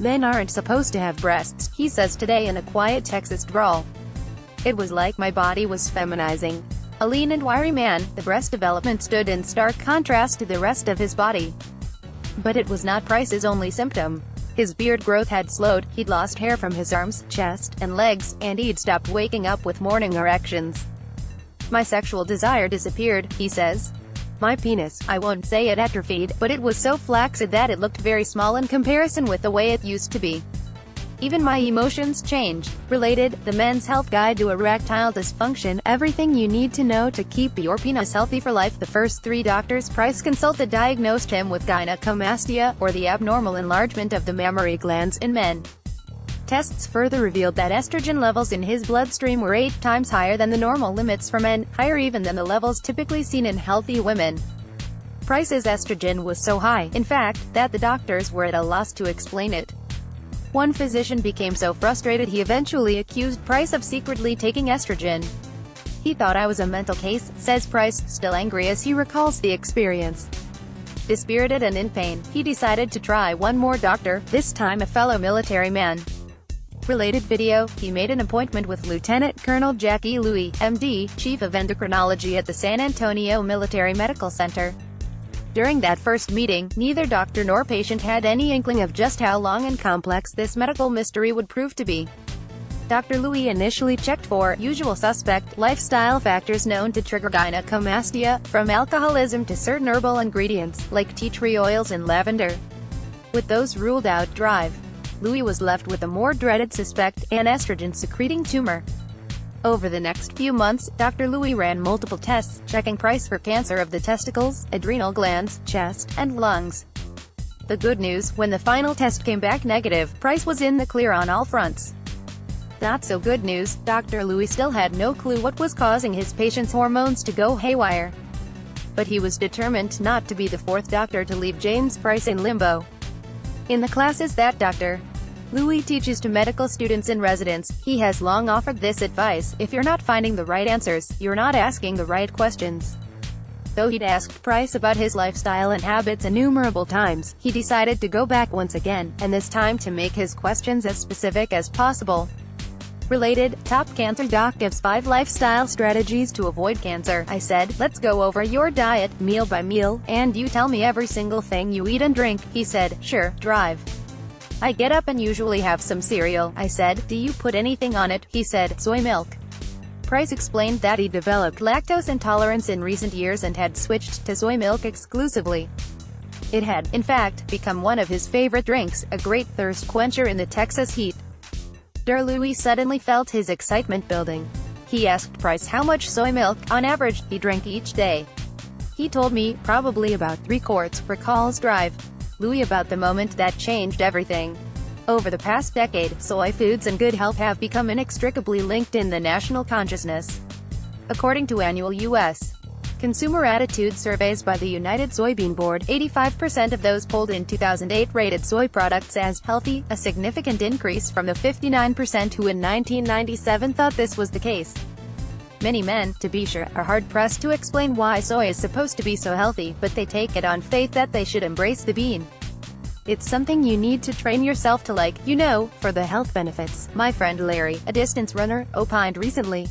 Men aren't supposed to have breasts, he says today in a quiet Texas drawl. It was like my body was feminizing. A lean and wiry man, the breast development stood in stark contrast to the rest of his body. But it was not Price's only symptom. His beard growth had slowed, he'd lost hair from his arms, chest, and legs, and he'd stopped waking up with morning erections. My sexual desire disappeared, he says. My penis, I won't say it atrophied, but it was so flaccid that it looked very small in comparison with the way it used to be. Even my emotions changed. Related, the Men's Health Guide to Erectile Dysfunction, everything you need to know to keep your penis healthy for life. The first 3 doctors Price consulted diagnosed him with gynecomastia, or the abnormal enlargement of the mammary glands in men. Tests further revealed that estrogen levels in his bloodstream were 8 times higher than the normal limits for men, higher even than the levels typically seen in healthy women. Price's estrogen was so high, in fact, that the doctors were at a loss to explain it. One physician became so frustrated he eventually accused Price of secretly taking estrogen. He thought I was a mental case, says Price, still angry as he recalls the experience. Dispirited and in pain, he decided to try one more doctor, this time a fellow military man. Related video, he made an appointment with Lieutenant Colonel Jackie Louie, MD, Chief of Endocrinology at the San Antonio Military Medical Center. During that first meeting, neither doctor nor patient had any inkling of just how long and complex this medical mystery would prove to be. Dr. Louie initially checked for usual suspect lifestyle factors known to trigger gynecomastia, from alcoholism to certain herbal ingredients, like tea tree oils and lavender. With those ruled out, Louie was left with a more dreaded suspect, an estrogen-secreting tumor. Over the next few months, Dr. Louie ran multiple tests, checking Price for cancer of the testicles, adrenal glands, chest, and lungs. The good news, when the final test came back negative, Price was in the clear on all fronts. Not so good news, Dr. Louie still had no clue what was causing his patient's hormones to go haywire. But he was determined not to be the 4th doctor to leave James Price in limbo. In the classes that Dr. Louie teaches to medical students in residence, he has long offered this advice: if you're not finding the right answers, you're not asking the right questions. Though he'd asked Price about his lifestyle and habits innumerable times, he decided to go back once again, and this time to make his questions as specific as possible. Related, top cancer doc gives 5 lifestyle strategies to avoid cancer. I said, let's go over your diet, meal by meal, and you tell me every single thing you eat and drink. He said, sure, drive. I get up and usually have some cereal. I said, do you put anything on it? He said, soy milk. Price explained that he developed lactose intolerance in recent years and had switched to soy milk exclusively. It had, in fact, become one of his favorite drinks, a great thirst quencher in the Texas heat. Dr. Louie suddenly felt his excitement building. He asked Price how much soy milk, on average, he drank each day. He told me, probably about 3 quarts, recalls Drive. Louie about the moment that changed everything. Over the past decade, soy foods and good health have become inextricably linked in the national consciousness. According to annual U.S. Consumer Attitude surveys by the United Soybean Board, 85% of those polled in 2008 rated soy products as healthy, a significant increase from the 59% who in 1997 thought this was the case. Many men, to be sure, are hard-pressed to explain why soy is supposed to be so healthy, but they take it on faith that they should embrace the bean. It's something you need to train yourself to like, you know, for the health benefits. My friend Larry, a distance runner, opined recently.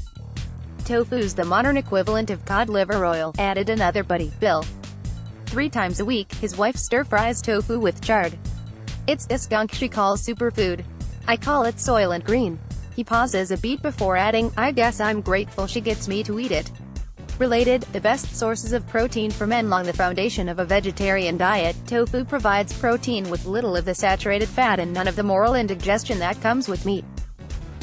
Tofu's the modern equivalent of cod liver oil, added another buddy, Bill. 3 times a week, his wife stir-fries tofu with chard. It's this gunk she calls superfood. I call it Soylent Green. He pauses a beat before adding, I guess I'm grateful she gets me to eat it. Related, the best sources of protein for men along the foundation of a vegetarian diet, tofu provides protein with little of the saturated fat and none of the moral indigestion that comes with meat.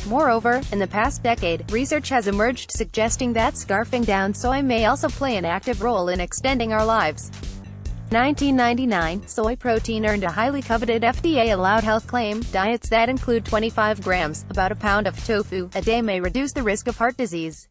Moreover, in the past decade, research has emerged suggesting that scarfing down soy may also play an active role in extending our lives. 1999, soy protein earned a highly coveted FDA-allowed health claim. Diets that include 25 grams, about a pound of tofu, a day may reduce the risk of heart disease.